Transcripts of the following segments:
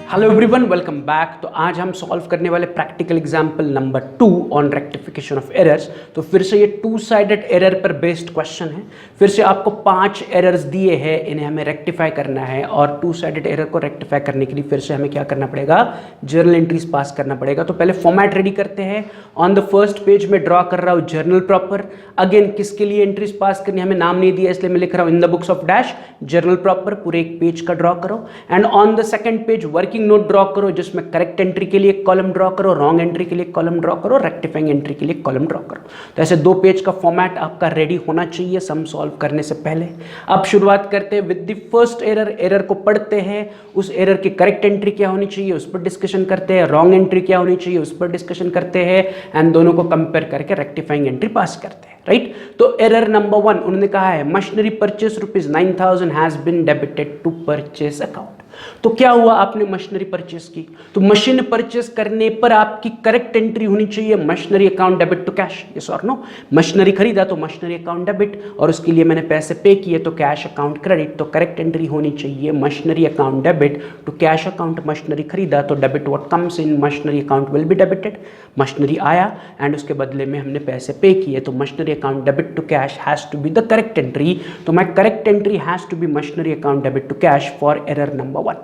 Hello everyone, welcome back. तो आज हम सॉल्व करने वाले practical example number 2 on rectification of errors. तो फिर से ये टू साइडेड एरर पर बेस्ड क्वेश्चन है। फिर से आपको 5 एरर्स दिए हैं, इन्हें हमें रेक्टिफाई करना है। और टू साइडेड एरर को रेक्टिफाई करने के लिए फिर से हमें क्या करना पड़ेगा, जर्नल एंट्रीज पास करना पड़ेगा। तो पहले फॉर्मेट रेडी करते हैं। ऑन द फर्स्ट पेज में ड्रॉ कर रहा हूँ जर्नल प्रॉपर। अगेन किसके लिए एंट्रीज पास करनी, हमें नाम नहीं दिया इसलिए मैं लिख रहा हूँ in the books of dash journal proper. पूरे एक पेज का ड्रॉ करो। And on the second page working note draw करो, जिसमें करेक्ट एंट्री के लिए कॉलम ड्रॉ करो, रॉन्ग एंट्री के लिए कॉलम ड्रॉ करो, रेक्टिफाइंग एंट्री के लिए कॉलम ड्रॉ करो। तो ऐसे 2 पेज का फॉर्मेट आपका रेडी होना चाहिए सम सॉल्व करने से पहले। अब शुरुआत करते हैं with the first error. Error को पढ़ते हैं, उस एरर की करेक्ट एंट्री क्या होनी चाहिए उस पर डिस्कशन करते हैं, रॉन्ग एंट्री क्या होनी चाहिए उस पर डिस्कशन करते हैं, एंड दोनों को कंपेयर करके रेक्टिफाइंग एंट्री पास करते हैं। राइट, तो एरर नंबर 1 उन्होंने कहा है machinery purchase ₹9,000 has been debited to purchase account. तो क्या हुआ, आपने मशीनरी परचेस की, तो मशीन परचेस करने पर आपकी करेक्ट एंट्री होनी चाहिए machinery account debit to cash. Yes और नो, मशीनरी खरीदा तो मशीनरी अकाउंट डेबिट, और उसके लिए मैंने पैसे पे किए तो कैश अकाउंट क्रेडिट। तो करेक्ट एंट्री होनी चाहिए machinery account debit to cash account. Machinery खरीदा तो debit what comes in machinery account will be debited. Machinery आया एंड उसके बदले में हमने पैसे पे किए, तो machinery account debit to cash has to be the correct entry. तो my correct entry has to be machinery account debit to cash for error number 1।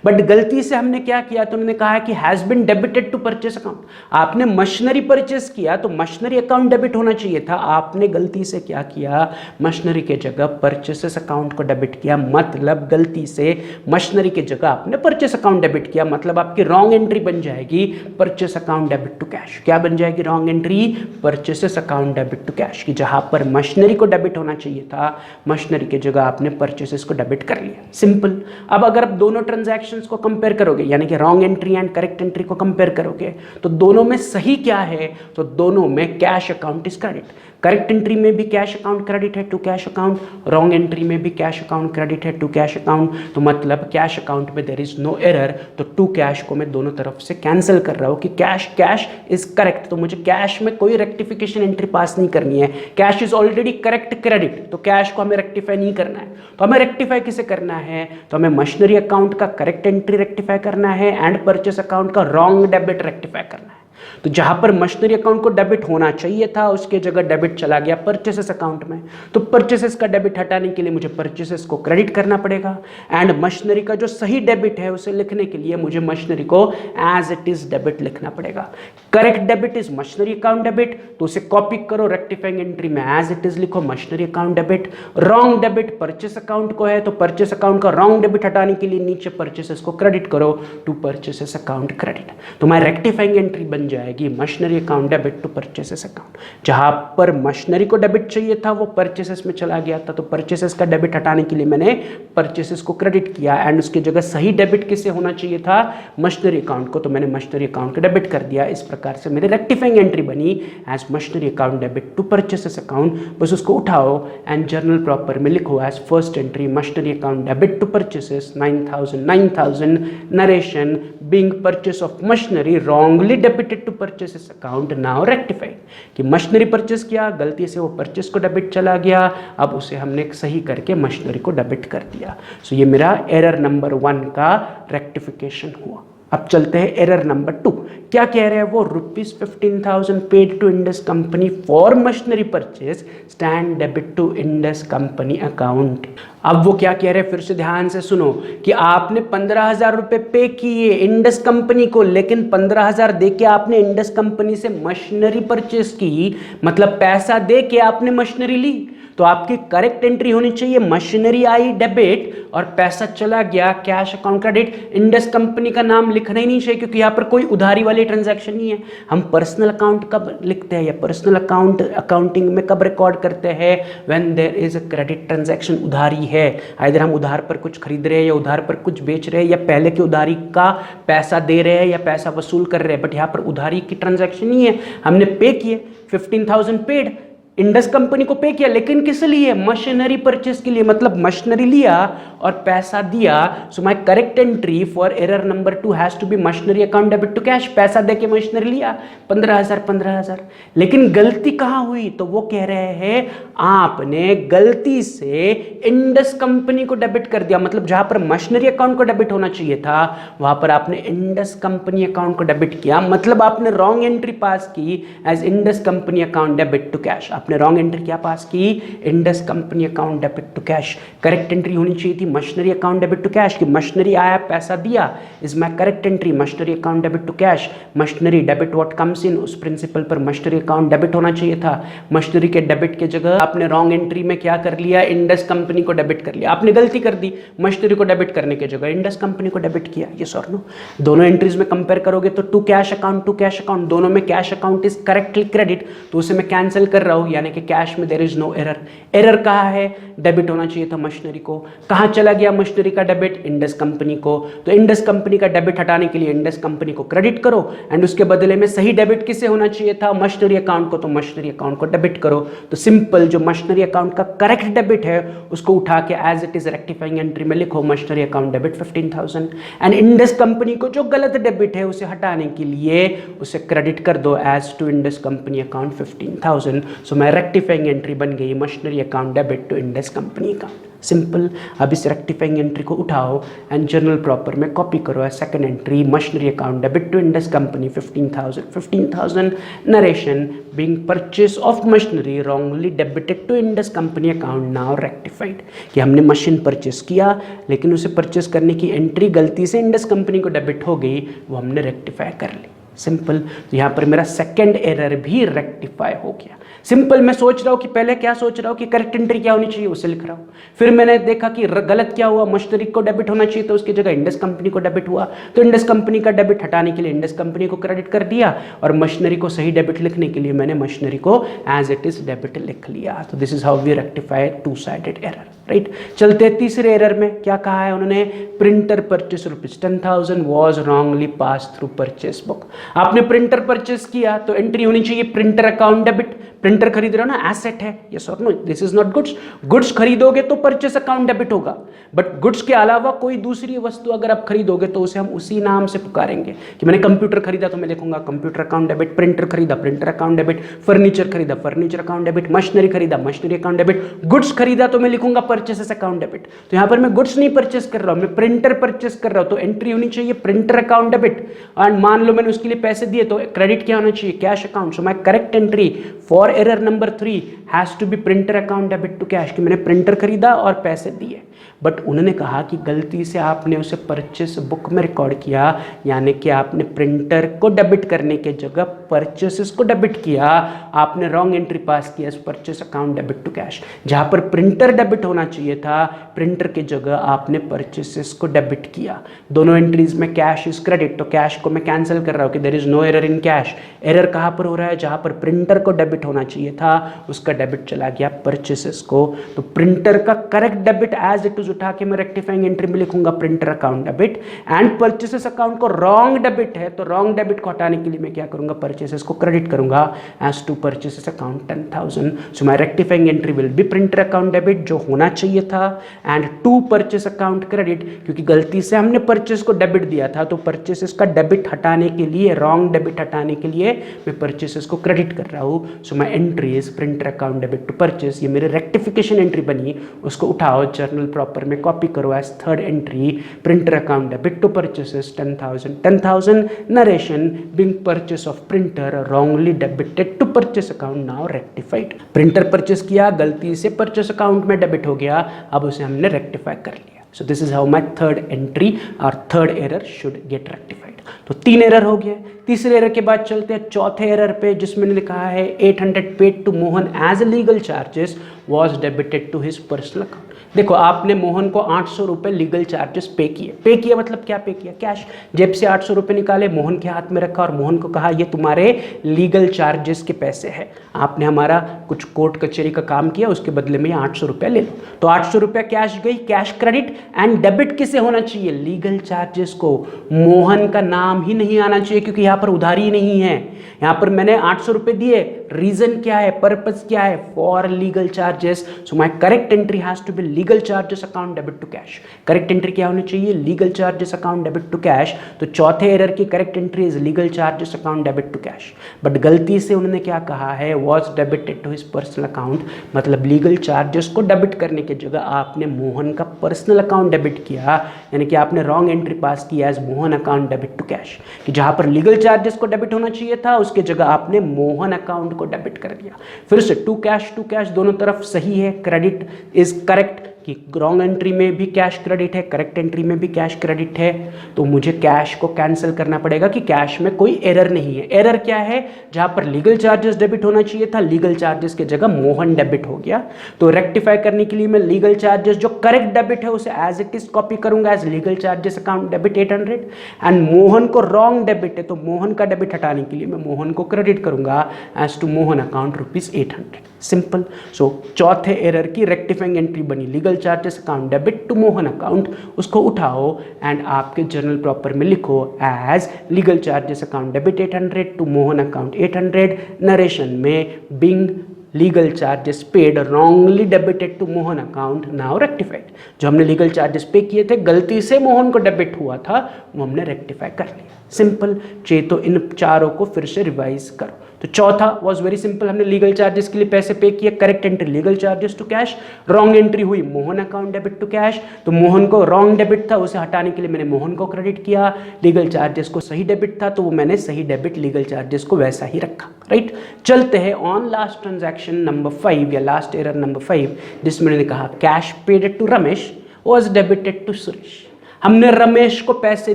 But गलती से हमने क्या किया, तो उन्होंने कहा कि has been debited to purchase account. आपने मशीनरी परचेस किया तो मशीनरी अकाउंट डेबिट होना चाहिए था, आपने गलती से क्या किया, मशीनरी के जगह परचेसेस अकाउंट को डेबिट किया। मतलब गलती से मशीनरी के जगह आपने परचेस अकाउंट डेबिट किया, मतलब आपकी रॉन्ग एंट्री बन जाएगी purchase account debit to cash. क्या बन जाएगी wrong entry, purchases account debit to cash, की जहां पर मशीनरी को डेबिट होना चाहिए था मशीनरी के जगह आपने परचेसेस को डेबिट कर लिया। सिंपल। अब अगर आप दोनों ट्रांजैक्शंस को कंपेयर करोगे, यानी कि wrong entry and correct entry को कंपेयर करोगे, तो दोनों में सही क्या है, तो दोनों में cash account is credit. Correct entry में भी कैश अकाउंट क्रेडिट है to cash account, wrong entry में भी कैश अकाउंट क्रेडिट है टू कैश अकाउंट। तो मतलब कैश अकाउंट में देयर इज नो एरर, तो टू कैश को मैं दोनों तरफ से कैंसिल कर रहा हूं कि कैश कैश इज करेक्ट। तो मुझे कैश में कोई रेक्टिफिकेशन एंट्री पास नहीं करनी है, cash is already correct credit, तो कैश को हमें रेक्टिफाई नहीं करना है। तो हमें रेक्टिफाई किसे करना है, तो हमें मशीनरी अकाउंट का करेक्ट एंट्री रेक्टिफाई करना है एंड परचेस अकाउंट का रॉन्ग डेबिट रेक्टिफाई करना है। तो जहां पर मशीनरी अकाउंट को डेबिट होना चाहिए था उसके जगह डेबिट चला गया परचेसेस अकाउंट में, तो परचेसेस का डेबिट हटाने के लिए मुझे परचेसेस को क्रेडिट करना पड़ेगा। एंड मशीनरी का जो सही डेबिट है उसे लिखने के लिए मुझे मशीनरी को एज इट इज डेबिट लिखना पड़ेगा। Correct debit is machinery account debit, तो उसे कॉपी करो, रेक्टिफाइंग एंट्री में एज इट इज लिखो machinery account debit. Wrong debit purchase account को है, तो परचेस अकाउंट का रॉन्ग डेबिट हटाने के लिए नीचे परचेसेस को क्रेडिट करो टू परचेसेस अकाउंट क्रेडिट। तो मैं रेक्टिफाइंग एंट्री बन जाएगी machinery account debit to purchases account. जहां पर मशीनरी को डेबिट चाहिए था वो परचेसेस में चला गया था, तो परचेसेस का डेबिट हटाने के लिए मैंने परचेसेस को क्रेडिट किया एंड उसकी जगह सही डेबिट किसे होना चाहिए था, मशीनरी अकाउंट को, तो मैंने मशीनरी अकाउंट को डेबिट कर दिया। इस प्रकार से मेरी रेक्टिफाइंग एंट्री बनी as machinery account debit to purchases account. बस उसको उठाओ एंड जर्नल प्रॉपर में लिखो as first entry machinery account debit to purchases 9,000 narration being purchase of machinery wrongly debited to purchases account now rectified. कि machinery purchase किया, गलती से वो परचेस को डेबिट चला गया, अब उसे हमने सही करके मशीनरी को डेबिट कर दिया। सो ये मेरा एरर नंबर 1 का रेक्टिफिकेशन हुआ। अब चलते हैं एरर नंबर 2। क्या कह रहे हैं वो, ₹15,000 paid to Indus company for machinery purchase stand debit to Indus company account. अब वो क्या कह रहे हैं, फिर से ध्यान से सुनो, कि आपने 15,000 रुपए पे किए इंडस कंपनी को, लेकिन 15,000 दे के आपने इंडस कंपनी से मशीनरी परचेस की, मतलब पैसा दे के आपने मशीनरी ली। तो आपकी करेक्ट एंट्री होनी चाहिए मशीनरी आई डेबिट और पैसा चला गया cash account credit. Indus company का नाम लिखना ही नहीं चाहिए क्योंकि यहाँ पर कोई उधारी वाली ट्रांजैक्शन नहीं है। हम पर्सनल अकाउंट कब लिखते हैं या पर्सनल अकाउंट अकाउंटिंग में कब रिकॉर्ड करते हैं, when there is a credit transaction, उधारी है, आइदर हम उधार पर कुछ खरीद रहे हैं या उधार पर कुछ बेच रहे हैं या पहले की उधारी का पैसा दे रहे हैं या पैसा वसूल कर रहे हैं। बट यहाँ पर उधारी की ट्रांजैक्शन नहीं है, हमने पे किए 15,000 पेड इंडस कंपनी को पे किया, लेकिन किस लिए? मशीनरी परचेस के लिए, मतलब मशीनरी लिया और पैसा दिया। So my correct entry for error number 2 has to be machinery account debit to cash. पैसा देके मशीनरी लिया 15,000। लेकिन गलती कहां हुई? तो वो कह रहे हैं आपने गलती से इंडस कंपनी को डेबिट कर दिया, मतलब जहां पर मशीनरी अकाउंट को डेबिट होना चाहिए था वहां पर आपने इंडस कंपनी अकाउंट को डेबिट किया, मतलब आपने रॉन्ग एंट्री पास की as Indus company account debit to cash. आपने रॉन्ग एंट्री क्या पास की? Indus company account debit to cash. Correct entry होनी चाहिए थी machinery account debit to cash, कि मशीनरी आया पैसा दिया, is my correct entry machinery account debit to cash. Machinery debit what comes in, उस प्रिंसिपल पर मशीनरी अकाउंट डेबिट होना चाहिए था। मशीनरी के डेबिट के जगह आपने रॉन्ग एंट्री में क्या कर लिया? इंडस कंपनी को डेबिट कर लिया। आपने गलती कर दी, मशीनरी को डेबिट करने के जगह इंडस कंपनी को डेबिट किया। यस और नो? दोनों एंट्रीज में कंपेयर करोगे तो टू कैश अकाउंट, दोनों में cash account is correctly credit, तो उसे मैं कैंसिल कर रहा हूं, यानी कि कैश में there is no error. Error कहां है? डेबिट होना चाहिए था मशीनरी को। कहां चला गया मशीनरी का डेबिट? इंडस कंपनी को। तो इंडस कंपनी का डेबिट हटाने के लिए इंडस कंपनी को क्रेडिट करो, एंड उसके बदले में सही डेबिट किसे होना चाहिए था? मशीनरी अकाउंट को, तो मशीनरी अकाउंट को डेबिट करो। तो सिंपल जो मशीनरी अकाउंट का करेक्ट डेबिट है उसको उठा के as it is rectifying entry में लिखो machinery account debit 15,000, and Indus company को जो गलत डेबिट है उसे हटाने के लिए उसे क्रेडिट कर दो as to Indus company account 15,000। So मैं रेक्टिफाइंग एंट्री बन गई machinery account debit to Indus company account. Simple. अब इस रेक्टिफाइंग एंट्री को उठाओ एंड जर्नल प्रॉपर में कॉपी करो। Second entry machinery account debit to Indus company 15,000 narration being purchase of machinery wrongly debited to Indus company account now rectified, कि हमने machine purchase किया लेकिन उसे परचेस करने की एंट्री गलती से इंडस कंपनी को डेबिट हो गई, वो हमने रेक्टिफाई कर ली। सिंपल। तो यहाँ पर मेरा सेकंड एरर भी रेक्टिफाई हो गया। सिंपल। मैं सोच रहा हूँ कि पहले क्या सोच रहा हूँ कि करेक्ट एंट्री क्या होनी चाहिए, उसे लिख रहा हूँ। फिर मैंने देखा कि गलत क्या हुआ, मशीनरी को डेबिट होना चाहिए तो उसकी जगह इंडस कंपनी को डेबिट हुआ, तो इंडस कंपनी का डेबिट हटाने के लिए इंडस कंपनी को क्रेडिट कर दिया, और मशीनरी को सही डेबिट लिखने के लिए मैंने मशीनरी को एज इट इज डेबिट लिख लिया। तो this is how we rectify two sided error, right. चलते तीसरे एरर में क्या कहा है उन्होंने? Printer purchase ₹10,000 was wrongly pass through purchase book. आपने प्रिंटर परचेस किया तो एंट्री होनी चाहिए प्रिंटर अकाउंट डेबिट। प्रिंटर खरीद रहे हो ना, एसेट है, यस और no? This is not goods. Goods खरीदोगे तो परचेस अकाउंट डेबिट होगा, बट गुड्स के अलावा कोई दूसरी वस्तु अगर आप खरीदोगे तो उसे हम उसी नाम से पुकारेंगे कि मैंने कंप्यूटर खरीदा तो मैं लिखूंगा कंप्यूटर अकाउंट डेबिट, प्रिंटर खरीदा प्रिंटर अकाउंट डेबिट, फर्नीचर खरीदा फर्नीचर अकाउंट डेबिट, मशीनरी खरीदा मशीनरी अकाउंट डेबिट, गुड्स खरीदा तो मैं लिखूंगा परचेसेस अकाउंट डेबिट। तो यहाँ पर मैं गुड्स नहीं परचेस कर रहा हूँ, मैं प्रिंटर परचेस कर रहा हूँ, तो एंट्री होनी चाहिए प्रिंटर अकाउंट डेबिट। एंड मान लो मैंने उसके लिए पैसे दिए तो क्रेडिट क्या होना चाहिए? Cash account. So my correct entry for error number 3 has to be printer account debit to cash, कि मैंने प्रिंटर खरीदा और पैसे दिए, बट उन्होंने कहा कि गलती से आपने उसे परचेस बुक में रिकॉर्ड किया, यानी कि आपने प्रिंटर को डेबिट करने के जगह परचेसेस को डेबिट किया। आपने रॉन्ग एंट्री पास किया purchase account debit to cash. जहां पर प्रिंटर डेबिट होना चाहिए था, प्रिंटर की जगह आपने परचेसेस को डेबिट किया। दोनों एंट्रीज में कैश इज क्रेडिट, तो कैश को मैं कैंसिल कर रहा हूं कि there is no error in cash. Error कहां पर हो रहा है? जहां पर प्रिंटर को डेबिट होना चाहिए था उसका डेबिट चला गया परचेसेस को। तो प्रिंटर का correct debit as it is उठा के मैं रेक्टिफाइंग एंट्री में लिखूंगा printer account debit, and purchases account को रॉन्ग डेबिट है तो रॉन्ग डेबिट को हटाने के लिए मैं क्या करूंगा? परचेसेस को क्रेडिट करूंगा as to purchases account 10,000। So my rectifying entry will be printer account debit जो होना चाहिए था, and to purchase account credit, क्योंकि गलती से हमने परचेस को डेबिट दिया था तो परचेसेस का डेबिट हटाने के लिए, रॉन्ग डेबिट हटाने के लिए मैं परचेसेस को क्रेडिट कर रहा हूं। So my entry is printer account debit to purchase. ये मेरी रेक्टिफिकेशन एंट्री बनी, उसको उठाओ जर्नल प्रॉपर में कॉपी करो as third entry printer account debit to purchases 10,000 narration being purchase of printer wrongly debited to purchase account now rectified. Printer purchase किया, गलती से परचेस अकाउंट में डेबिट हो गया, अब उसे हमने रेक्टिफाई कर लिया। So this is how my third entry और third error should get rectified. तो 3 एरर हो गए। तीसरे एरर के बाद चलते हैं चौथे एरर पे, जिसमें लिखा है 800 paid to Mohan as legal charges was debited to his personal account. देखो आपने मोहन को 800 रुपये लीगल चार्जेस पे किए। पे किया मतलब क्या पे किया? कैश। जेब से 800 रुपये निकाले, मोहन के हाथ में रखा और मोहन को कहा ये तुम्हारे लीगल चार्जेस के पैसे हैं, आपने हमारा कुछ कोर्ट कचहरी का काम किया, उसके बदले में 800 रुपये ले लो। तो 800 रुपये कैश गई, कैश क्रेडिट, एंड डेबिट किसे होना चाहिए? लीगल चार्जेस को। मोहन का नाम ही नहीं आना चाहिए क्योंकि यहाँ पर उधारी नहीं है। यहाँ पर मैंने 800 रुपये दिए, रीजन क्या है, पर्पस क्या है, for legal charges. So my correct entry has to be legal charges account debit to cash. Correct entry क्या होनी चाहिए, legal charges account debit to cash. तो चौथे एरर की correct entry is legal charges account debit to cash. But गलती से उन्होंने क्या कहा है, was debited to his personal account, मतलब लीगल चार्जेस को डेबिट करने की जगह आपने मोहन का पर्सनल अकाउंट डेबिट किया, यानी कि आपने रॉन्ग एंट्री पास किया as Mohan account debit to cash, कि जहां पर लीगल चार्जेस को डेबिट होना चाहिए था उसके जगह आपने मोहन अकाउंट को डेबिट कर दिया। फिर से टू कैश दोनों तरफ सही है, क्रेडिट इज करेक्ट, कि रॉन्ग एंट्री में भी कैश क्रेडिट है, करेक्ट एंट्री में भी कैश क्रेडिट है। तो मुझे कैश को कैंसिल करना पड़ेगा कि कैश में कोई एरर नहीं है। एरर क्या है, जहां पर लीगल चार्जेस डेबिट होना चाहिए था लीगल चार्जेस की जगह मोहन डेबिट हो गया। तो रेक्टिफाई करने के लिए मैं लीगल चार्जेस जो करेक्ट डेबिट है उसे एज इट इज कॉपी करूंगा as legal charges account debit 800, and Mohan को रॉन्ग डेबिट है तो मोहन का डेबिट हटाने के लिए मैं मोहन को क्रेडिट करूंगा as to Mohan account ₹800। Simple. So चौथे एरर की रेक्टिफाइंग एंट्री बनी legal charges account debit to Mohan account, उसको उठाओ एंड आपके जर्नल प्रॉपर में लिखो as legal charges account debit 800 to Mohan account 800। Narration में being legal charges paid wrongly debited to Mohan account now rectified. जो हमने लीगल चार्जेस पे किए थे गलती से मोहन को डेबिट हुआ था वो हमने रेक्टिफाई कर लिया। सिंपल। चाहिए तो इन चारों को फिर से रिवाइज करो। तो चौथा वाज वेरी सिंपल, हमने लीगल चार्जेस के लिए पैसे पे किए, correct entry legal charges to cash, wrong entry हुई Mohan account debit to cash. तो मोहन को रॉन्ग डेबिट था उसे हटाने के लिए मैंने मोहन को क्रेडिट किया, लीगल चार्जेस को सही डेबिट था तो वो मैंने सही डेबिट लीगल चार्जेस को वैसा ही रखा। राइट। चलते हैं ऑन लास्ट ट्रांजैक्शन नंबर 5 या लास्ट एरर नंबर 5, जिसमें मैंने कहा cash paid to Ramesh was debited to Suresh. हमने रमेश को पैसे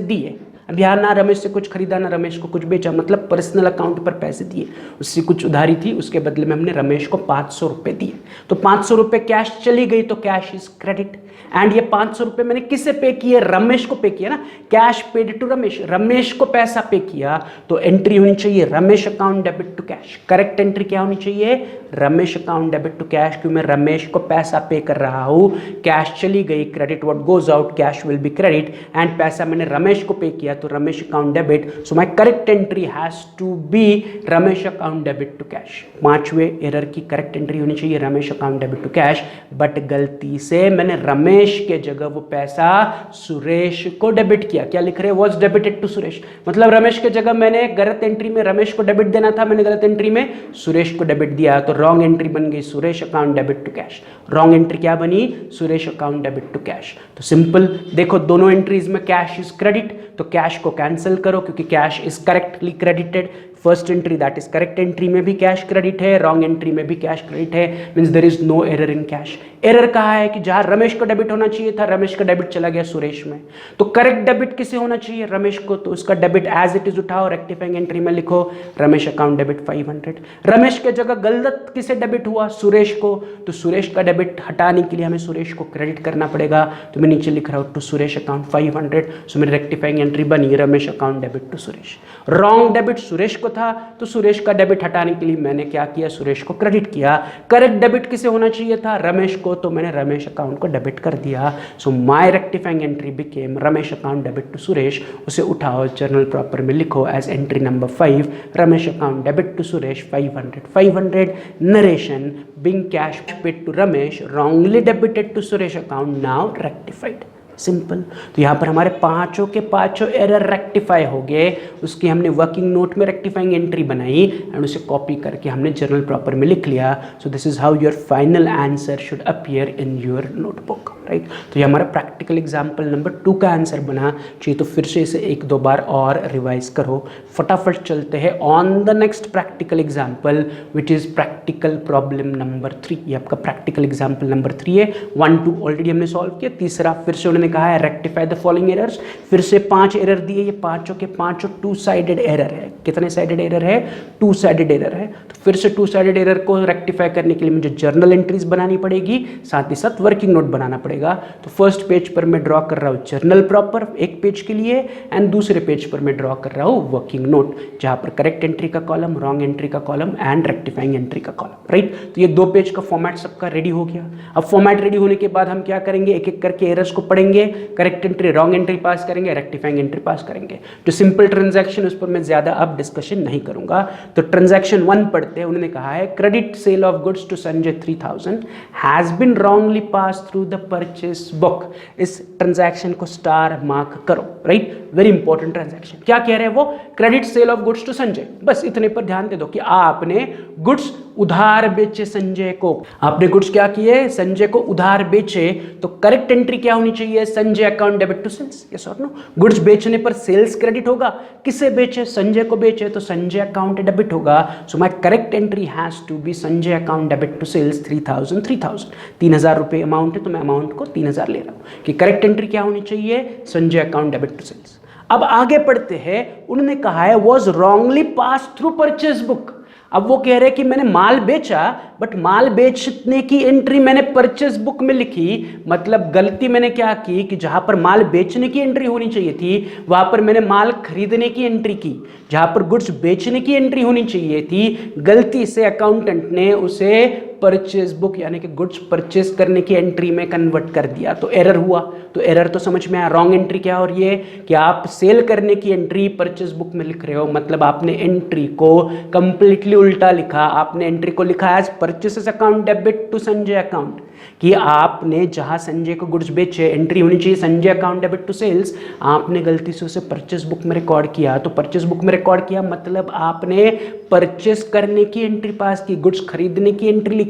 दिए, अब यहाँ ना रमेश से कुछ खरीदा ना रमेश को कुछ बेचा, मतलब पर्सनल अकाउंट पर पैसे दिए, उससे कुछ उधारी थी उसके बदले में हमने रमेश को 500 रुपये दिए। तो 500 रुपये कैश चली गई तो कैश इज क्रेडिट, एंड ये 500 रुपये मैंने किससे पे किए, रमेश को पे किया ना, cash paid to Ramesh, Ramesh को पैसा पे किया। तो एंट्री होनी चाहिए Ramesh account debit to cash. Correct entry क्या होनी चाहिए, Ramesh account debit to cash, क्योंकि मैं रमेश को पैसा पे कर रहा हूँ, कैश चली गई, credit what goes out cash will be credit, and पैसा मैंने रमेश को पे किया तो Ramesh account debit. So my correct entry has to be Ramesh account debit to cash. पांचवें एरर की करेक्ट एंट्री होनी चाहिए Ramesh account debit to cash, but गलती से मैंने रमेश के जगह वो पैसा सुरेश को डेबिट किया। क्या लिख रहे हैं, वॉज डेबिटेड टू सुरेश, मतलब रमेश के जगह मैंने गलत एंट्री में रमेश को डेबिट देना था, मैंने गलत एंट्री में सुरेश को डेबिट दिया, तो रॉन्ग एंट्री बन गई Suresh account debit to cash. Wrong entry क्या बनी, Suresh account debit to cash. तो सिंपल देखो दोनों एंट्रीज में कैश इज क्रेडिट, तो कैश को कैंसिल करो क्योंकि cash is correctly credited. First entry that is correct entry में भी कैश क्रेडिट है, रॉन्ग एंट्री में भी कैश क्रेडिट है, means there is no error in cash. Error कहा है कि जहां रमेश को डेबिट होना चाहिए था रमेश का डेबिट चला गया सुरेश में, तो करेक्ट डेबिट किसे होना चाहिए, रमेश को, तो उसका डेबिट एज इट इज उठाओ, रेक्टिफाइंग एंट्री में लिखो रमेश अकाउंट डेबिट 500। रमेश के जगह गलत किसे डेबिट हुआ, सुरेश को, तो सुरेश का डेबिट हटाने के लिए हमें सुरेश को क्रेडिट करना पड़ेगा, तो मैं नीचे लिख रहा हूं टू सुरेश अकाउंट 500। सो मेरी रेक्टिफाइंग एंट्री बनी Ramesh account debit to Suresh. Wrong debit Suresh को था तो सुरेश का डेबिट हटाने के लिए मैंने क्या किया, सुरेश को क्रेडिट किया। करेक्ट डेबिट किसे होना चाहिए था, रमेश को, तो मैंने रमेश अकाउंट को डेबिट कर दिया। So my rectifying entry became Ramesh account debit to Suresh. उसे उठाओ जर्नल प्रॉपर में लिखो as entry number 5 Ramesh account debit to Suresh 500। Narration being cash paid to Ramesh wrongly debited to Suresh account now rectified. Simple. तो यहाँ पर हमारे पांचों के पांचों एरर रेक्टिफाई हो गए, उसकी हमने वर्किंग नोट में रेक्टिफाइंग एंट्री बनाई एंड उसे कॉपी करके हमने जर्नल प्रॉपर में लिख लिया। So this is how your final answer should appear in your notebook. Right. तो ये हमारा प्रैक्टिकल एग्जाम्पल नंबर 2 का आंसर बना। चाहिए तो फिर से इसे 1-2 बार और रिवाइज करो। फटाफट चलते हैं on the next practical example which is practical problem number 3। ये आपका प्रैक्टिकल एग्जाम्पल नंबर 3 है। 1-2 ऑलरेडी हमने सॉल्व किया, तीसरा फिर से उन्होंने कहा है रेक्टिफाई द फॉलोइंग एरर्स। फिर से 5 एरर दिए, ये पांचों के पांचों 2 साइडेड एरर है। कितने साइडेड एरर है, 2 साइडेड एरर है। तो फिर से 2 साइडेड एरर को रेक्टिफाई करने के लिए मुझे जर्नल एंट्रीज बनानी पड़ेगी, साथ ही साथ वर्किंग नोट बनाना पड़ेगा। तो फर्स्ट पेज पर मैं ड्रॉ कर रहा हूँ जर्नल प्रॉपर एक पेज के लिए, एंड दूसरे पेज पर मैं ड्रॉ कर रहा हूँ वर्किंग नोट, जहां पर करेक्ट एंट्री का कॉलम, रॉन्ग एंट्री का कॉलम एंड रेक्टिफाइंग एंट्री का कॉलम। राइट। तो ये 2 पेज का फॉर्मेट सबका रेडी हो गया। अब फॉर्मेट रेडी होने के बाद हम क्या करेंगे, एक एक करके एरर्स को पढ़ेंगे करेंगे, करेक्ट एंट्री रॉन्ग एंट्री पास करेंगे, रेक्टिफाइंग एंट्री पास करेंगे। जो सिंपल ट्रांजैक्शन उस पर मैं ज़्यादा अब डिस्कशन नहीं करूंगा। तो ट्रांजैक्शन 1 पढ़ते हैं। उन्होंने कहा है credit sale of goods to Sanjay 3000 has been wrongly pass through the purchase book. इस ट्रांजैक्शन को स्टार मार्क करो, राइट, वेरी इंपॉर्टेंट ट्रांजैक्शन। क्या कह रहे हैं वो? Credit sale of goods to Sanjay, बस इतने पर ध्यान दे दो कि आपने गुड्स उधार बेचे संजय को। आपने गुड्स क्या किए? संजय को उधार बेचे। तो करेक्ट एंट्री क्या होनी चाहिए? Sanjay account debit to sales, yes और नो। गुड्स बेचने पर सेल्स क्रेडिट होगा। किसे बेचे? संजय को बेचे, तो संजय अकाउंट डेबिट होगा। So my correct entry has to be Sanjay account debit to sales 3000 3000 रुपए अमाउंट है, तो मैं अमाउंट को 3000 ले रहा हूं कि करेक्ट एंट्री क्या होनी चाहिए? Sanjay account debit to sales. अब आगे पढ़ते हैं। उन्होंने कहा है was wrongly pass through purchase book. अब वो कह रहे हैं कि मैंने माल बेचा, बट माल बेचने की एंट्री मैंने परचेज बुक में लिखी। मतलब गलती मैंने क्या की कि जहां पर माल बेचने की एंट्री होनी चाहिए थी वहां पर मैंने माल खरीदने की एंट्री की। जहां पर गुड्स बेचने की एंट्री होनी चाहिए थी, गलती से अकाउंटेंट ने उसे परचेज बुक यानी कि गुड्स परचेज करने की एंट्री में कन्वर्ट कर दिया, तो एरर हुआ। तो एरर तो समझ में आया। रॉन्ग एंट्री क्या हो रही है कि आप सेल करने की एंट्री परचेज बुक में लिख रहे हो, मतलब आपने एंट्री को कंप्लीटली उल्टा लिखा। आपने एंट्री को लिखा as purchases account debit to Sanjay account, कि आपने जहां संजय को गुड्स बेचे एंट्री होनी चाहिए Sanjay account debit to sales, आपने गलती से उसे परचेस बुक में रिकॉर्ड किया। तो परचेस बुक में रिकॉर्ड किया मतलब आपने परचेस करने की एंट्री पास की, गुड्स खरीदने की एंट्री लिखी।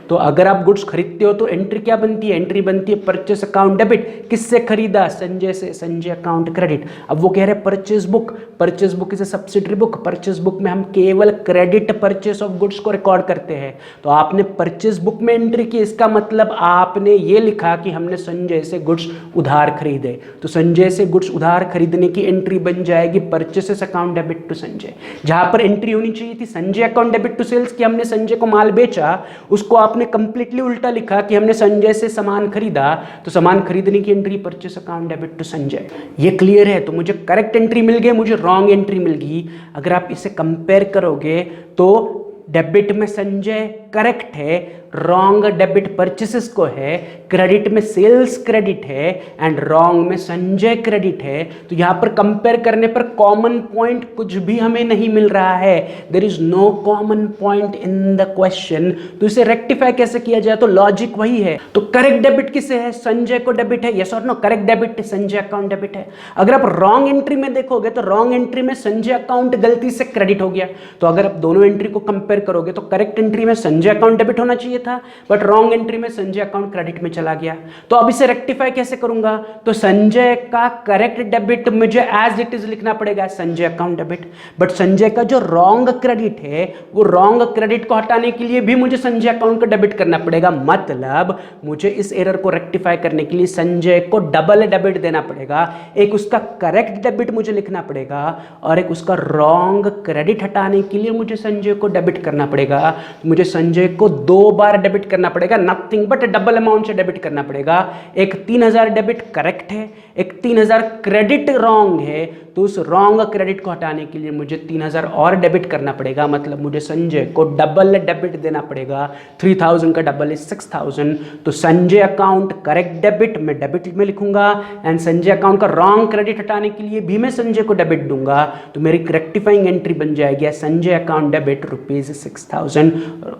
तो अगर आप गुड्स खरीदते हो तो एंट्री क्या बनती है? एंट्री बनती है परचेस अकाउंट डेबिट। किससे खरीदा? संजय से, संजय अकाउंट क्रेडिट। अब वो कह रहे हैं purchase book is a subsidiary book. Purchase book में हम केवल क्रेडिट परचेस ऑफ गुड्स को रिकॉर्ड करते हैं। तो आपने परचेस बुक में एंट्री की, इसका मतलब आपने ये लिखा कि हमने संजय से गुड्स उधार खरीदे। तो संजय से गुड्स उधार खरीदने की एंट्री बन जाएगी purchases account debit to Sanjay. जहां पर एंट्री होनी चाहिए थी Sanjay account debit to sales कि हमने संजय को माल बेचा, उसको आपने कंप्लीटली उल्टा लिखा कि हमने संजय से सामान खरीदा। तो सामान खरीदने की entry purchase account debit to Sanjay. ये क्लियर है? तो मुझे करेक्ट एंट्री मिल गई, मुझे रॉन्ग एंट्री मिल गई। अगर आप इसे कंपेयर करोगे तो डेबिट में संजय करेक्ट है, रॉन्ग डेबिट परचेसेस को है, क्रेडिट में सेल्स क्रेडिट है एंड रॉन्ग में संजय क्रेडिट है। तो यहां पर कंपेयर करने पर कॉमन पॉइंट कुछ भी हमें नहीं मिल रहा है। There is no common point in the question. तो इसे रेक्टिफाई कैसे किया जाए? तो लॉजिक वही है। तो करेक्ट डेबिट किसे है? संजय को डेबिट है, यस और no. Correct debit Sanjay account debit है। अगर आप रॉन्ग एंट्री में देखोगे तो रॉन्ग एंट्री में संजय अकाउंट गलती से क्रेडिट हो गया। तो अगर आप दोनों एंट्री को कंपेयर करोगे तो करेक्ट एंट्री में संजय अकाउंट डेबिट होना चाहिए था, बट रॉन्ग एंट्री में संजय अकाउंट क्रेडिट में चला गया। तो अब इसे रेक्टिफाई कैसे करूंगा? तो संजय का करेक्ट डेबिट मुझे एज इट इज लिखना पड़ेगा, Sanjay account debit. But Sanjay का जो रॉन्ग क्रेडिट है वो रॉन्ग क्रेडिट को हटाने के लिए भी मुझे संजय अकाउंट को डेबिट करना पड़ेगा। मतलब मुझे इस एरर को रेक्टिफाई करने के लिए संजय को डबल डेबिट देना पड़ेगा। एक उसका करेक्ट डेबिट मुझे लिखना पड़ेगा और एक उसका रॉन्ग क्रेडिट हटाने के लिए मुझे संजय को डेबिट करना पड़ेगा। मुझे संजय को 2 बार डेबिट करना पड़ेगा, नथिंग बट डबल अमाउंट से डेबिट करना पड़ेगा। एक 3000 डेबिट करेक्ट है, एक 3000 क्रेडिट रॉन्ग है। तो उस रॉन्ग क्रेडिट को हटाने के लिए मुझे 3000 और डेबिट करना पड़ेगा। मतलब मुझे संजय को डबल डेबिट देना पड़ेगा। 3000 का डबल इज 6000। तो संजय अकाउंट करेक्ट डेबिट मैं डेबिट में लिखूंगा एंड संजय अकाउंट का रॉन्ग क्रेडिट हटाने के लिए भी मैं संजय को डेबिट दूंगा। तो मेरी रेक्टिफाइंग एंट्री बन जाएगी Sanjay account debit ₹6000,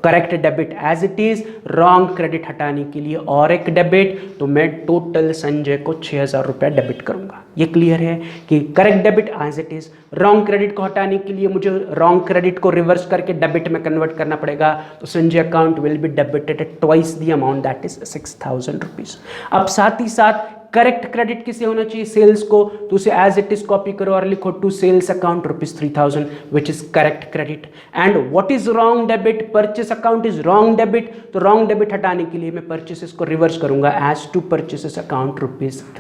correct debit as it is, wrong credit हटाने के लिए और एक डेबिट। तो मैं टोटल संजय को 6000 रुपया डेबिट करूंगा। ये क्लियर है कि correct debit as it is, wrong credit को हटाने के लिए मुझे रॉन्ग क्रेडिट को रिवर्स करके डेबिट में कन्वर्ट करना पड़ेगा। तो Sanjay account will be debited twice the amount that is 6000 rupees. अब साथ ही साथ करेक्ट क्रेडिट किसे होना चाहिए? सेल्स को। तो उसे एज इट इज कॉपी करो और लिखो to sales account ₹3000 which is correct credit. And what is wrong debit? Purchase account is wrong debit. तो रॉन्ग डेबिट हटाने के लिए मैं परचेसेस को रिवर्स करूंगा एज टू परचेसेस अकाउंट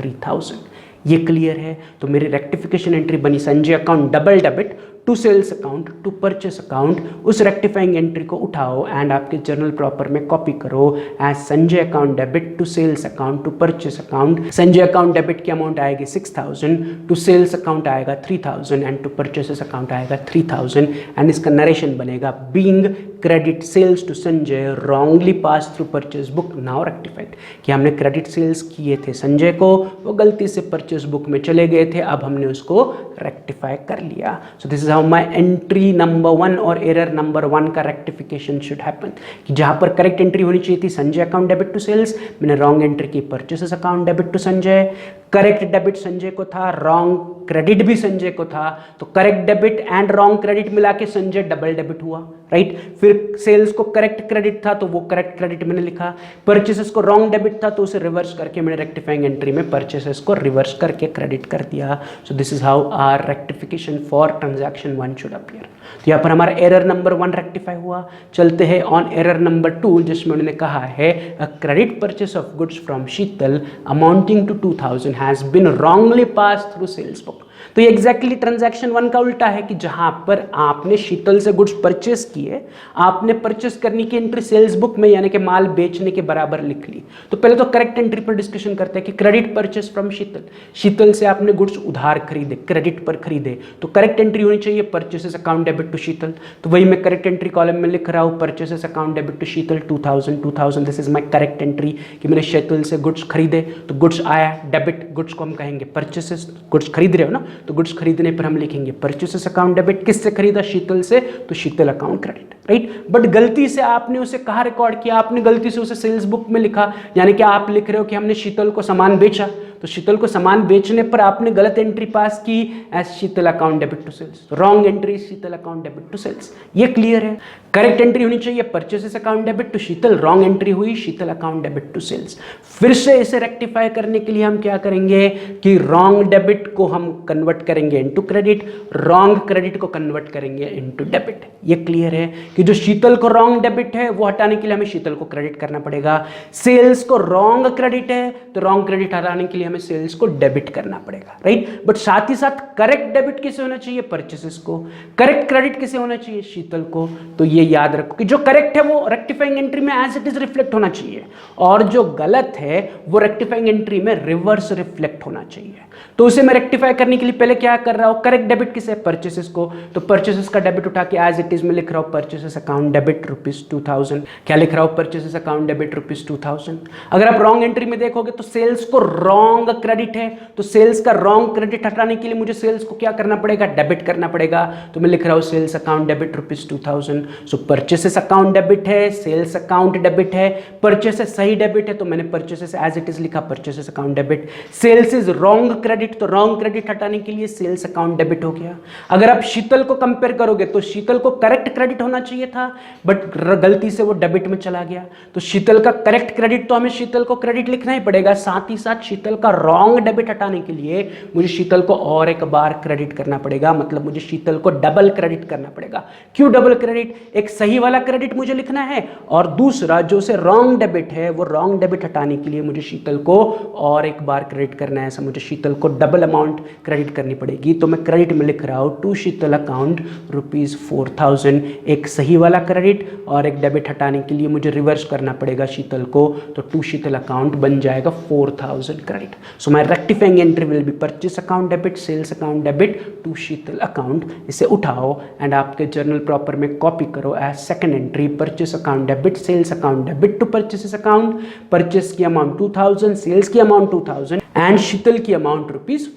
₹3000। ये क्लियर है? तो मेरी रेक्टिफिकेशन एंट्री बनी Sanjay account double debit to sales account to purchase account, उस रेक्टिफाइंग एंट्री को उठाओ एंड आपके जर्नल प्रॉपर में कॉपी करो as Sanjay account debit to sales account to purchase account. Sanjay account debit की अमाउंट आएगी 6000, टू सेल्स अकाउंट आएगा 3000 एंड टू परचेसेस अकाउंट आएगा 3000 एंड इसका नरेशन बनेगा being credit sales to Sanjay wrongly pass through purchase book now rectified, कि हमने credit sales किए थे संजय को, वो गलती से परचेस बुक में चले गए थे, अब हमने उसको रेक्टिफाई कर लिया। So this is how my entry number 1 और एरर नंबर 1 का रेक्टिफिकेशन शुड हैपन, कि जहां पर करेक्ट एंट्री होनी चाहिए थी Sanjay account debit to sales, मैंने रॉन्ग एंट्री की purchases account debit to Sanjay, correct debit Sanjay को था, रॉन्ग क्रेडिट भी संजय को था, तो correct debit and wrong credit मिला के संजय डबल डेबिट हुआ, राइट। फिर सेल्स को करेक्ट क्रेडिट था तो वो करेक्ट क्रेडिट मैंने लिखा, परचेसेस को रॉन्ग डेबिट था तो उसे रिवर्स करके मैंने रेक्टिफाइंग एंट्री में परचेसेस को रिवर्स करके क्रेडिट कर दिया। So this is how our rectification for transaction 1 should appear. तो यहाँ पर हमारा एरर नंबर 1 रेक्टिफाई हुआ। चलते हैं ऑन एरर नंबर 2, जिसमें उन्होंने कहा है a credit purchase of goods from Sheetal amounting to 2000 has been wrongly pass through sales book. तो ये एग्जैक्टली ट्रांजैक्शन 1 का उल्टा है, कि जहां पर आपने शीतल से गुड्स परचेस किए, आपने परचेस करने की एंट्री सेल्स बुक में यानी कि माल बेचने के बराबर लिख ली। तो पहले तो करेक्ट एंट्री पर डिस्कशन करते हैं कि क्रेडिट परचेस फ्रॉम शीतल, शीतल से आपने गुड्स उधार खरीदे, क्रेडिट पर खरीदे, तो करेक्ट एंट्री होनी चाहिए परचेसेस अकाउंट डेबिट टू शीतल। तो वही मैं करेक्ट एंट्री कॉलम में लिख रहा हूं, purchases account debit to Sheetal 2000 this is my correct entry, कि मैंने शीतल से गुड्स खरीदे, तो गुड्स आया डेबिट, गुड्स को हम कहेंगे परचेसेस, गुड्स खरीद रहे हो ना, तो गुड्स खरीदने पर हम लिखेंगे परचेसेस अकाउंट डेबिट, किससे खरीदा शीतल से, तो शीतल अकाउंट क्रेडिट, राइट। बट गलती से आपने उसे कहाँ रिकॉर्ड किया, आपने गलती से उसे सेल्स बुक में लिखा, यानी कि आप लिख रहे हो कि हमने शीतल को सामान बेचा, तो शीतल को सामान बेचने पर आपने गलत एंट्री पास की as Sheetal account debit to sales, wrong entry Sheetal account debit to sales. ये क्लियर है। करेक्ट एंट्री होनी चाहिए purchases account debit to Sheetal, wrong entry हुई Sheetal account debit to sales. फिर से इसे रेक्टिफाई करने के लिए हम क्या करेंगे कि रॉन्ग डेबिट को हम कन्वर्ट करेंगे इनटू क्रेडिट, रॉन्ग क्रेडिट को कन्वर्ट करेंगे इनटू डेबिट। ये क्लियर है कि जो शीतल को रॉन्ग डेबिट है वो हटाने के लिए हमें शीतल को क्रेडिट करना पड़ेगा, सेल्स को रॉन्ग क्रेडिट है तो रॉन्ग क्रेडिट हटाने के लिए हमें सेल्स को डेबिट करना पड़ेगा, राइट। बट साथ ही साथ करेक्ट डेबिट किसे होना चाहिए, परचेसेस को, करेक्ट क्रेडिट किसे होना चाहिए, शीतल को। तो ये याद रखो कि जो करेक्ट है वो रेक्टिफाइंग एंट्री में एज इट इज रिफ्लेक्ट होना चाहिए, और जो गलत है वो रेक्टिफाइंग एंट्री में रिवर्स रिफ्लेक्ट होना चाहिए। तो उसे मैं रेक्टिफाई करने के लिए पहले क्या कर रहा हूं, करेक्ट डेबिट किसे, परचेसेस को, तो परचेसेस का डेबिट उठा के एज इट इज में लिख रहा हूं परचेसेस अकाउंट डेबिट ₹2000। क्या लिख रहा हूं, परचेसेस अकाउंट डेबिट ₹2000। अगर आप रॉन्ग एंट्री में देखोगे तो सेल्स को रॉन्ग क्रेडिट है, तो सेल्स का रॉन्ग क्रेडिट हटाने के लिए मुझे सेल्स को क्या करना पड़ेगा, डेबिट करना पड़ेगा। तो मैं लिख रहा हूं sales account debit ₹2000। So purchases account debit है, सेल्स अकाउंट डेबिट है, परचेसेस सही डेबिट है तो मैंने परचेसेस एज इट इज लिखा purchases account debit. Sales is wrong credit, तो रॉन्ग क्रेडिट हटाने के लिए सेल्स अकाउंट डेबिट हो गया। अगर आप शीतल को कंपेयर करोगे तो शीतल को करेक्ट क्रेडिट होना चाहिए था, बट गलती से वो डेबिट में चला गया, तो शीतल का करेक्ट क्रेडिट तो हमें शीतल को क्रेडिट लिखना ही पड़ेगा, साथ ही साथ शीतल का रॉन्ग डेबिट हटाने के लिए मुझे शीतल को और एक बार क्रेडिट करना पड़ेगा, मतलब मुझे शीतल को डबल क्रेडिट करना पड़ेगा। क्यों डबल क्रेडिट, एक सही वाला क्रेडिट मुझे लिखना है और दूसरा जो से रॉन्ग डेबिट है वो रॉन्ग डेबिट हटाने के लिए मुझे शीतल को और एक बार क्रेडिट करना है, ऐसा मुझे शीतल को डबल अमाउंट क्रेडिट करनी पड़ेगी। तो मैं क्रेडिट में लिख रहा हूं टू शीतल अकाउंट ₹4000, एक सही वाला क्रेडिट और एक डेबिट हटाने के लिए मुझे रिवर्स करना पड़ेगा शीतल को, तो टू शीतल अकाउंट बन जाएगा 4000 credit. So my rectifying entry will be purchase account debit, sales account debit, to Sheetal account. इसे उठाओ एंड आपके जर्नल प्रॉपर में कॉपी करो as second entry, purchase account debit, sales account debit to purchases account, purchase की amount 2000, sales की amount 2000 and Sheetal की amount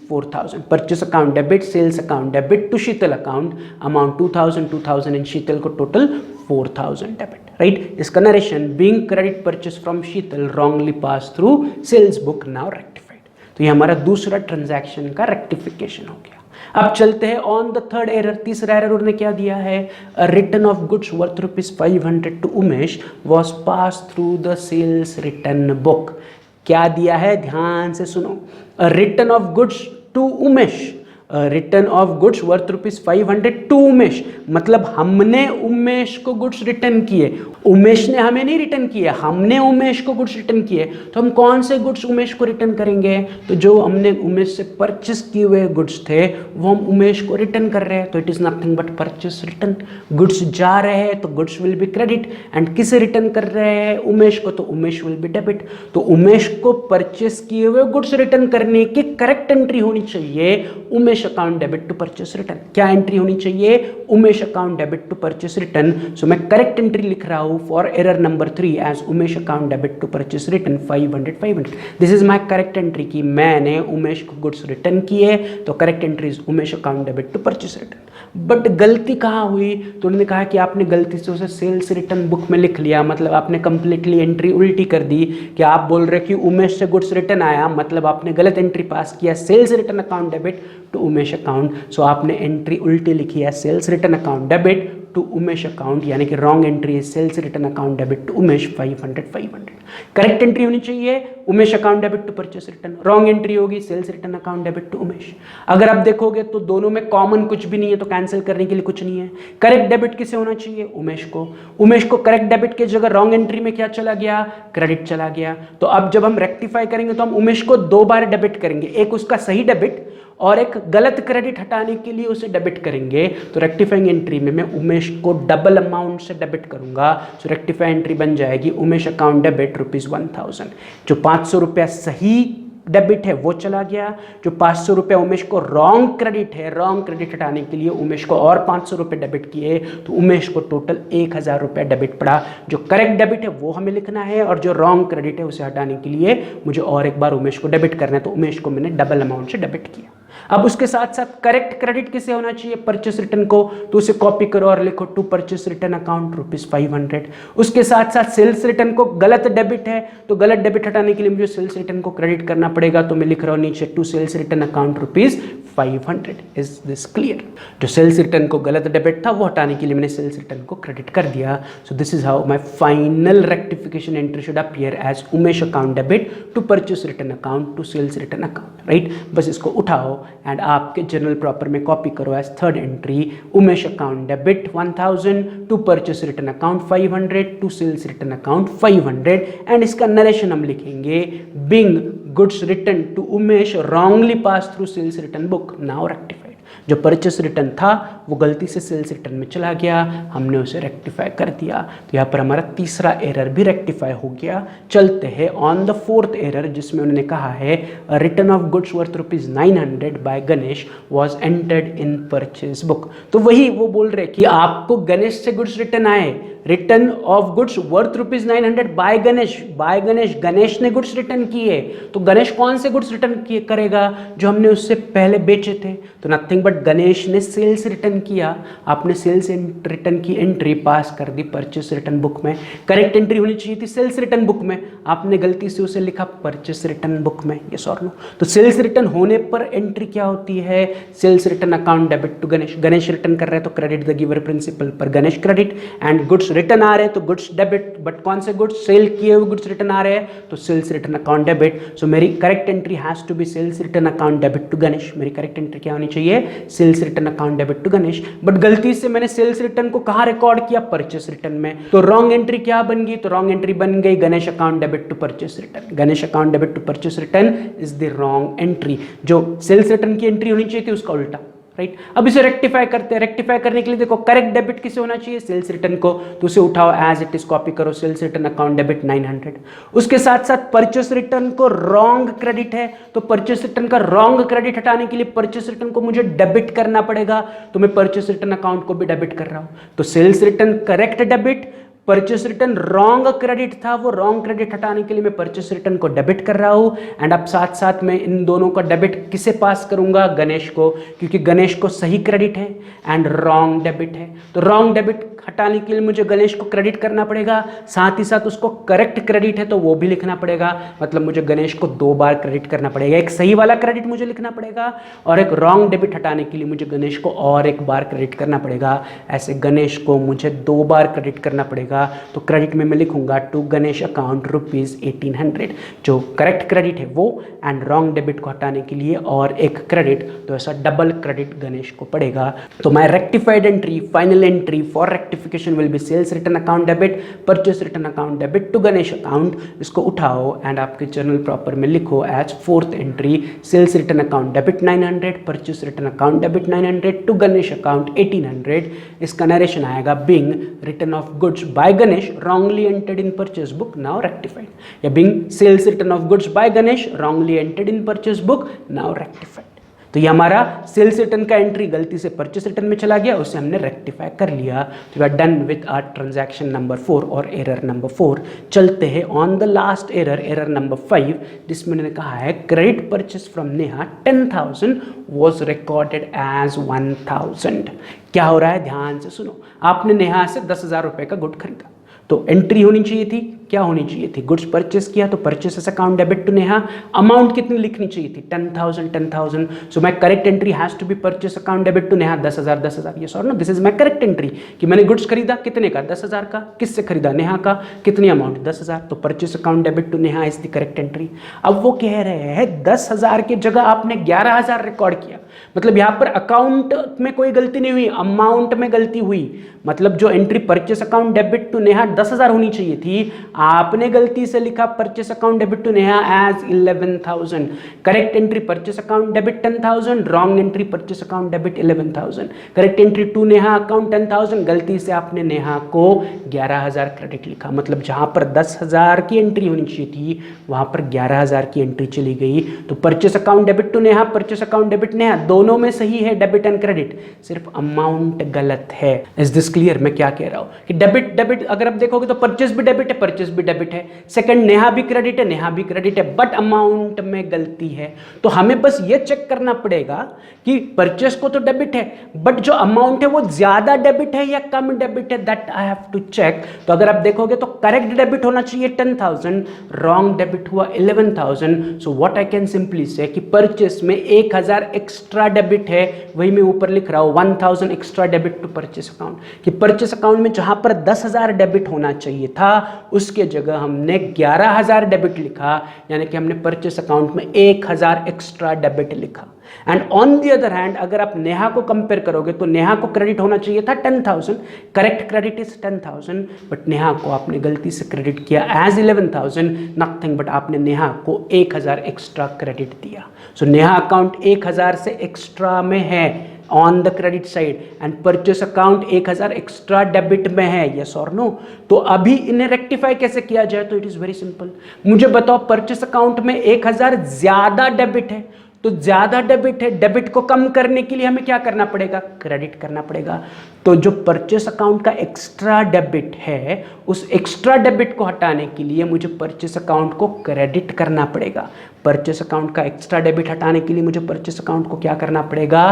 ₹4000। Purchase account debit, sales account debit to Sheetal account, amount 2000 and Sheetal को total 4000 debit, right. इसका narration being credit purchase from Sheetal wrongly pass through sales book now rectified. तो ये हमारा दूसरा transaction का rectification हो गया। अब चलते हैं ऑन द थर्ड एरर। तीसरा एरर उन्होंने क्या दिया है, return of goods worth ₹500 to Umesh was pass through the sales return book. क्या दिया है, ध्यान से सुनो, return of goods to Umesh return of goods worth ₹500 to Umesh, मतलब हमने उमेश को गुड्स रिटर्न किए, उमेश ने हमें नहीं रिटर्न किए, हमने उमेश को गुड्स रिटर्न किए। तो हम कौन से गुड्स उमेश को रिटर्न करेंगे? तो जो हमने उमेश से परचेस किए हुए गुड्स थे वो हम उमेश को रिटर्न कर रहे हैं, तो it is nothing but purchase return. Goods जा रहे हैं तो goods will be credit, and किसे रिटर्न कर रहे हैं? उमेश को, तो उमेश विल बी डेबिट। तो उमेश को परचेस किए हुए गुड्स रिटर्न करने की करेक्ट एंट्री होनी चाहिए Umesh account debit to purchase return. क्या एंट्री होनी चाहिए? Umesh account debit to purchase return. So मैं करेक्ट एंट्री लिख रहा हूं for error number 3 as Umesh account debit to purchase return 500। This is my correct entry कि मैंने उमेश को गुड्स रिटर्न किए, तो correct entry is Umesh account debit to purchase return. But गलती कहाँ हुई? तो उन्होंने कहा कि आपने गलती से उसे सेल्स रिटर्न बुक में लिख लिया, मतलब आपने कंप्लीटली एंट्री उल्टी कर दी कि आप बोल रहे कि उमेश से गुड्स रिटर्न आया, मतलब आपने गलत एंट्री पास किया, sales return account debit to Umesh account. So आपने एंट्री उल्टी लिखी है, sales return account debit to Umesh account, यानी कि रॉन्ग एंट्री है sales return account debit to Umesh 500। Correct entry होनी चाहिए Umesh account debit to purchase return, wrong entry होगी sales return account debit to Umesh. अगर आप देखोगे तो दोनों में कॉमन कुछ भी नहीं है, तो कैंसिल करने के लिए कुछ नहीं है। करेक्ट डेबिट किसे होना चाहिए? उमेश को। उमेश को करेक्ट डेबिट की जगह रॉन्ग एंट्री में क्या चला गया? क्रेडिट चला गया। तो अब जब हम रेक्टिफाई करेंगे तो हम उमेश को 2 बार डेबिट करेंगे, एक उसका सही डेबिट और एक गलत क्रेडिट हटाने के लिए उसे डेबिट करेंगे। तो रेक्टिफाइंग एंट्री में मैं उमेश को डबल अमाउंट से डेबिट करूंगा। सो रेक्टिफाई एंट्री बन जाएगी उमेश अकाउंट डेबिट ₹1000। जो 500 रुपया सही डेबिट है वो चला गया, जो 500 रुपया उमेश को रॉन्ग क्रेडिट है, रॉन्ग क्रेडिट हटाने के लिए उमेश को और 500 रुपये डेबिट किए, तो उमेश को टोटल 1000 रुपया डेबिट पड़ा। जो करेक्ट डेबिट है वो हमें लिखना है, और जो रॉन्ग क्रेडिट है उसे हटाने के लिए मुझे और एक बार उमेश को डेबिट करना है, तो उमेश को मैंने डबल अमाउंट से डेबिट किया। अब उसके साथ साथ करेक्ट क्रेडिट किसे होना चाहिए? परचेस रिटर्न को, तो उसे कॉपी करो और लिखो टू परचेस रिटर्न अकाउंट ₹500। उसके साथ साथ सेल्स रिटर्न को गलत डेबिट है, तो गलत डेबिट हटाने के लिए मुझे सेल्स रिटर्न को क्रेडिट करना पड़ेगा, तो मैं लिख रहा हूं नीचे to sales return account ₹500। Is this clear? जो सेल्स रिटर्न को गलत डेबिट था वो हटाने के लिए मैंने सेल्स रिटर्न को क्रेडिट कर दिया। So this is how my final rectification entry should appear as Umesh account debit to purchase return account to sales return account, right? बस इसको उठाओ एंड आपके जनरल प्रॉपर में कॉपी करो as third entry Umesh account debit 1000 to purchase return account 500 to sales return account 500। And इसका narration हम लिखेंगे being goods return to Umesh wrongly pass through sales return book now rectified. जो purchase return था वो गलती से सेल्स रिटर्न में चला गया, हमने उसे रेक्टिफाई कर दिया। तो यहाँ पर हमारा तीसरा एरर भी रेक्टिफाई हो गया। चलते हैं ऑन द फोर्थ एरर, जिसमें उन्होंने कहा है return of goods worth ₹900 by Ganesh was entered in purchase book. तो वही वो बोल रहे कि आपको गणेश से गुड्स रिटर्न आए, return of goods worth ₹900 by Ganesh, by Ganesh, Ganesh ने गुड्स रिटर्न किए। तो गणेश कौन से गुड्स रिटर्न किए करेगा? जो हमने उससे पहले बेचे थे। तो नथिंग बट गणेश ने सेल्स रिटर्न किया, आपने सेल्स रिटर्न की एंट्री पास कर दी परचेस रिटर्न बुक में। करेक्ट एंट्री होनी चाहिए थी सेल्स रिटर्न बुक में, आपने गलती से उसे लिखा परचेस रिटर्न बुक में। यस और नो? तो सेल्स रिटर्न होने पर एंट्री क्या होती है? Sales return account debit to Ganesh. Ganesh return कर रहे हैं तो क्रेडिट द गिवर प्रिंसिपल पर Ganesh credit, and goods return आ रहे हैं तो गुड्स डेबिट। बट कौन से गुड्स? सेल किए हुए गुड्स रिटर्न आ रहे हैं तो sales return account debit. So मेरी correct entry has to be sales return account debit to Ganesh. मेरी करेक्ट एंट्री क्या होनी चाहिए? Sales return account debit to Ganesh. But गलती से मैंने सेल्स रिटर्न को कहां रिकॉर्ड किया? परचेस रिटर्न में। तो रॉन्ग एंट्री क्या बन गई? तो रॉन्ग एंट्री बन गई Ganesh account debit to purchase return. Ganesh account debit to purchase return is the wrong entry. जो सेल्स रिटर्न की एंट्री होनी चाहिए थी उसका उल्टा, राइट? अब इसे रेक्टिफाई करते हैं। रेक्टिफाई करने के लिए देखो करेक्ट डेबिट किसे होना चाहिए? सेल्स रिटर्न को, तो उसे उठाओ एज इट इज, कॉपी करो सेल्स रिटर्न अकाउंट डेबिट 900। उसके साथ साथ परचेस रिटर्न को रॉन्ग क्रेडिट है, तो परचेस रिटर्न का रॉन्ग क्रेडिट हटाने के लिए परचेस रिटर्न को मुझे डेबिट करना पड़ेगा, तो मैं परचेस रिटर्न अकाउंट को भी डेबिट कर रहा हूं। तो sales return correct debit, purchase return wrong credit था, वो रॉन्ग क्रेडिट हटाने के लिए मैं परचेस रिटर्न को डेबिट कर रहा हूं। एंड अब साथ साथ मैं इन दोनों का डेबिट किसे पास करूंगा? गणेश को, क्योंकि गणेश को सही क्रेडिट है एंड रॉन्ग डेबिट है। तो रॉन्ग डेबिट हटाने के लिए मुझे गणेश को क्रेडिट करना पड़ेगा, साथ ही साथ उसको करेक्ट क्रेडिट है तो वो भी लिखना पड़ेगा, मतलब मुझे गणेश को 2 बार क्रेडिट करना पड़ेगा। एक सही वाला क्रेडिट मुझे लिखना पड़ेगा और एक रॉन्ग डेबिट हटाने के लिए मुझे गणेश को और एक बार क्रेडिट करना पड़ेगा। ऐसे गणेश को मुझे 2 बार क्रेडिट करना पड़ेगा। तो क्रेडिट में मैं लिखूंगा टू गणेश अकाउंट ₹1800, जो करेक्ट क्रेडिट है वो, एंड रॉन्ग डेबिट को हटाने के लिए और एक क्रेडिट, तो ऐसा डबल क्रेडिट गणेश को पड़ेगा। तो my rectified entry, final entry for rectification will be sales return account debit, purchase return account debit to Ganesh account. इसको उठाओ एंड आपके जर्नल प्रॉपर में लिखो as 4th entry, sales return account debit 900, purchase return account debit 900 to Ganesh account 1800। इसका narration आएगा being return of goods by Ganesh wrongly entered in purchase book now rectified, या being sales return of goods by Ganesh wrongly entered in purchase book now rectified. तो ये हमारा sales return का entry गलती से purchase return में चला गया, उसे हमने रेक्टिफाई कर लिया। तो we are done with our transaction number 4 और एरर नंबर 4। चलते हैं on the last error, error number 5, जिसमें मैंने कहा है credit purchase from Neha 10,000 was recorded as 1,000। क्या हो रहा है, ध्यान से सुनो। आपने नेहा से 10,000 रुपए का गुड खरीदा, तो एंट्री होनी चाहिए थी, क्या होनी चाहिए थी, गुड्स परचेस किया तो purchases account debit to Neha, amount कितनी लिखनी चाहिए थी, 10,000। So my correct entry has to be purchase account debit to Neha 10,000। ये sorry no, this is my correct entry कि मैंने गुड्स खरीदा कितने का, 10,000 का। किससे खरीदा, नेहा का। कितनी अमाउंट, 10,000। तो purchase account debit to Neha is the correct entry. अब वो कह रहे हैं 10,000 की जगह आपने 11,000 रिकॉर्ड किया, मतलब यहाँ पर अकाउंट में कोई गलती नहीं हुई, अमाउंट में गलती हुई। मतलब जो entry purchase account debit to Neha 10,000 होनी चाहिए थी, आपने गलती से लिखा purchase account debit to Neha as 11,000। Correct entry purchase account debit 10,000, wrong entry purchase account debit 11,000। Correct entry to Neha account 10,000, गलती से आपने नेहा को 11,000 क्रेडिट लिखा, मतलब जहां पर 10,000 की एंट्री होनी चाहिए थी वहां पर 11,000 की एंट्री चली गई। तो purchase account debit to Neha, purchase account debit Neha, दोनों में सही है डेबिट एंड क्रेडिट, सिर्फ अमाउंट गलत है। Is this clear? मैं क्या कह रहा हूं कि डेबिट डेबिट अगर आप देखोगे तो परचेस भी डेबिट है, परचेस भी डेबिट है, सेकंड नेहा भी क्रेडिट है, नेहा भी क्रेडिट है, बट अमाउंट में गलती है। तो हमें बस ये चेक करना पड़ेगा कि परचेस को तो डेबिट है, बट जो अमाउंट है वो ज्यादा डेबिट है या कम डेबिट है, that I have to check. तो अगर आप देखोगे तो करेक्ट डेबिट होना चाहिए 10,000, रॉन्ग डेबिट हुआ 11,000। So what I can simply से कि परचेस में 1,000 एक्स्ट्रा डेबिट है, वही मैं ऊपर लिख रहा हूं 1,000 extra debit to purchase account, कि परचेस अकाउंट में जहां पर 10,000 डेबिट होना चाहिए था उसके जगह हमने 11,000 डेबिट लिखा, यानी कि हमने परचेस अकाउंट में 1,000 एक्स्ट्रा डेबिट लिखा। And on the other hand अगर आप नेहा को कंपेयर करोगे तो नेहा को क्रेडिट होना चाहिए था 10,000, correct credit is 10,000, but Neha को आपने गलती से क्रेडिट किया एज 11,000, नथिंग बट आपने नेहा को 1,000 एक्स्ट्रा क्रेडिट दिया। सो नेहा अकाउंट 1,000 से एक्स्ट्रा में है on the credit side, and purchase account 1,000 extra debit में है, यस और नो। तो अभी इन्हें रेक्टिफाई कैसे किया जाए, तो इट इज वेरी सिंपल। मुझे बताओ परचेस अकाउंट में 1,000 ज्यादा डेबिट है, तो ज्यादा डेबिट है, डेबिट को कम करने के लिए हमें क्या करना पड़ेगा, क्रेडिट करना पड़ेगा। तो जो परचेस अकाउंट का एक्स्ट्रा डेबिट है उस एक्स्ट्रा डेबिट को हटाने के लिए मुझे परचेस अकाउंट को क्रेडिट करना पड़ेगा। परचेस अकाउंट का एक्स्ट्रा डेबिट हटाने के लिए मुझे परचेस अकाउंट को क्या करना पड़ेगा,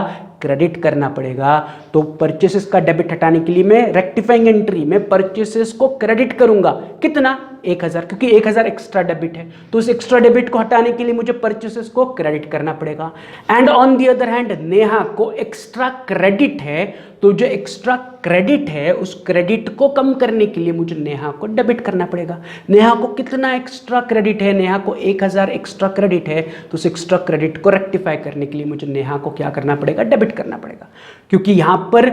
क्रेडिट करना पड़ेगा। तो परचेसेस का डेबिट हटाने के लिए मैं रेक्टिफाइंग एंट्री में परचेसेस को क्रेडिट करूंगा, कितना, 1,000, क्योंकि 1,000 एक्स्ट्रा डेबिट है, तो उस एक्स्ट्रा डेबिट को हटाने के लिए मुझे परचेसेस को क्रेडिट करना पड़ेगा। And on the other hand Neha को एक्स्ट्रा क्रेडिट है, तो जो एक्स्ट्रा क्रेडिट है उस क्रेडिट को कम करने के लिए मुझे नेहा को डेबिट करना पड़ेगा। नेहा को कितना एक्स्ट्रा क्रेडिट है, नेहा को 1,000 एक्स्ट्रा क्रेडिट है, तो उस एक्स्ट्रा क्रेडिट को रेक्टिफाई करने के लिए मुझे नेहा को क्या करना पड़ेगा, डेबिट करना पड़ेगा। क्योंकि यहां पर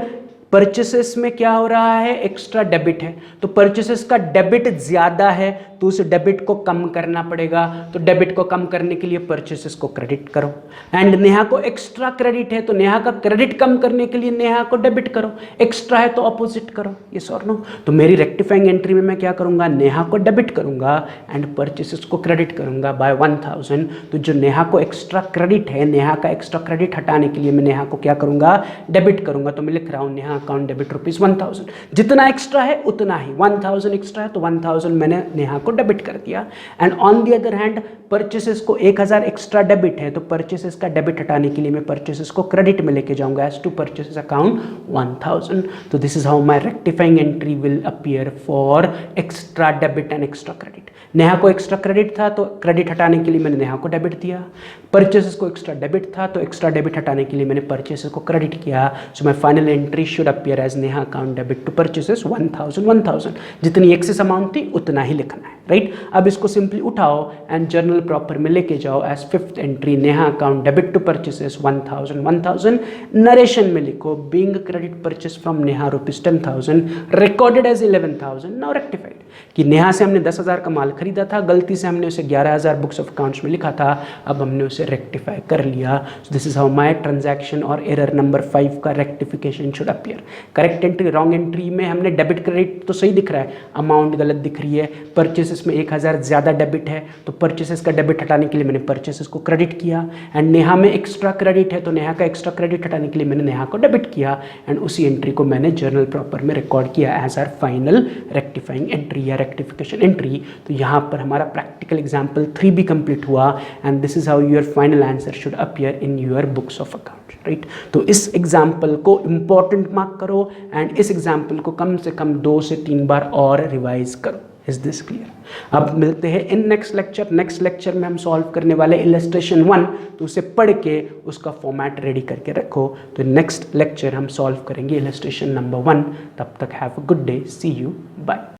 परचेसेस में क्या हो रहा है, एक्स्ट्रा डेबिट है, तो परचेसेस का डेबिट ज्यादा है तो उस डेबिट को कम करना पड़ेगा। तो डेबिट को कम करने के लिए परचेसेस को क्रेडिट करो। एंड नेहा को एक्स्ट्रा क्रेडिट है तो नेहा का क्रेडिट कम करने के लिए नेहा को डेबिट करो, एक्स्ट्रा है तो अपोजिट करो, यस और नो। तो मेरी रेक्टिफाइंग एंट्री में मैं क्या करूंगा, नेहा को डेबिट करूंगा एंड परचेसेस को क्रेडिट करूंगा बाय 1,000। तो जो नेहा को एक्स्ट्रा क्रेडिट है, नेहा का एक्स्ट्रा क्रेडिट हटाने के लिए मैं नेहा को क्या करूंगा, डेबिट करूंगा। तो मैं लिख रहा हूं नेहा अकाउंट डेबिट ₹1000। जितना एक्स्ट्रा है उतना ही, 1000 एक्स्ट्रा है तो 1000 मैंने नेहा को डेबिट कर दिया। And on the other hand purchases को 1000 एक्स्ट्रा डेबिट है, तो परचेसेस का डेबिट हटाने के लिए मैं परचेसेस को क्रेडिट में लेके जाऊंगा एज टू परचेसेस अकाउंट 1000। तो this is how my rectifying entry will appear for extra debit and extra credit. Neha को एक्स्ट्रा क्रेडिट था तो क्रेडिट हटाने के लिए मैंने नेहा को डेबिट दिया, परचेसेस को एक्स्ट्रा डेबिट था तो एक्स्ट्रा डेबिट हटाने के लिए मैंने परचेसेस को क्रेडिट किया। So my final entry should appear as Neha account debit to purchases 1000। जितनी एक्सेस अमाउंट थी उतना ही लिखना है, राइट। अब इसको सिंपली उठाओ एंड जर्नल प्रॉपर में लेके जाओ as fifth entry, Neha account debit to purchases 1000। Narration में लिखो being credit purchase from Neha ₹10,000 recorded as 11,000। Now rectified कि नेहा से हमने 10,000 का माल खरीदा था, गलती से हमने उसे 11,000 बुक्स ऑफ अकाउंट्स में लिखा था, अब हमने उसे रेक्टिफाई कर लिया। So this is how my transaction और एरर नंबर 5 का rectification should appear. Correct entry, wrong entry में हमने डेबिट क्रेडिट तो सही दिख रहा है, अमाउंट गलत दिख रही है। परचेसेस में 1000 ज़्यादा डेबिट है तो परचेसेस का डेबिट हटाने के लिए मैंने परचेसेस को क्रेडिट किया। एंड नेहा में एक्स्ट्रा क्रेडिट है तो नेहा का एक्स्ट्रा क्रेडिट हटाने के लिए मैंने नेहा को डेबिट किया। एंड उसी एंट्री को मैंने जर्नल प्रॉपर में रिकॉर्ड किया as our final rectifying entry या रेक्टिफिकेशन एंट्री। तो यहाँ पर हमारा प्रैक्टिकल एग्जाम्पल 3 भी कंप्लीट हुआ। And this is how your final answer should appear in your books of account, right. तो इस एग्जाम्पल को इंपॉर्टेंट मार्क करो एंड इस एग्जाम्पल को कम से कम 2 से 3 बार और रिवाइज करो। Is this clear? अब मिलते हैं in next lecture. Next lecture में हम सॉल्व करने वाले इलस्ट्रेशन 1, तो उसे पढ़ के उसका फॉर्मेट रेडी करके रखो। तो नेक्स्ट लेक्चर हम सॉल्व करेंगे इलस्ट्रेशन नंबर 1। तब तक have a good day, see you, bye.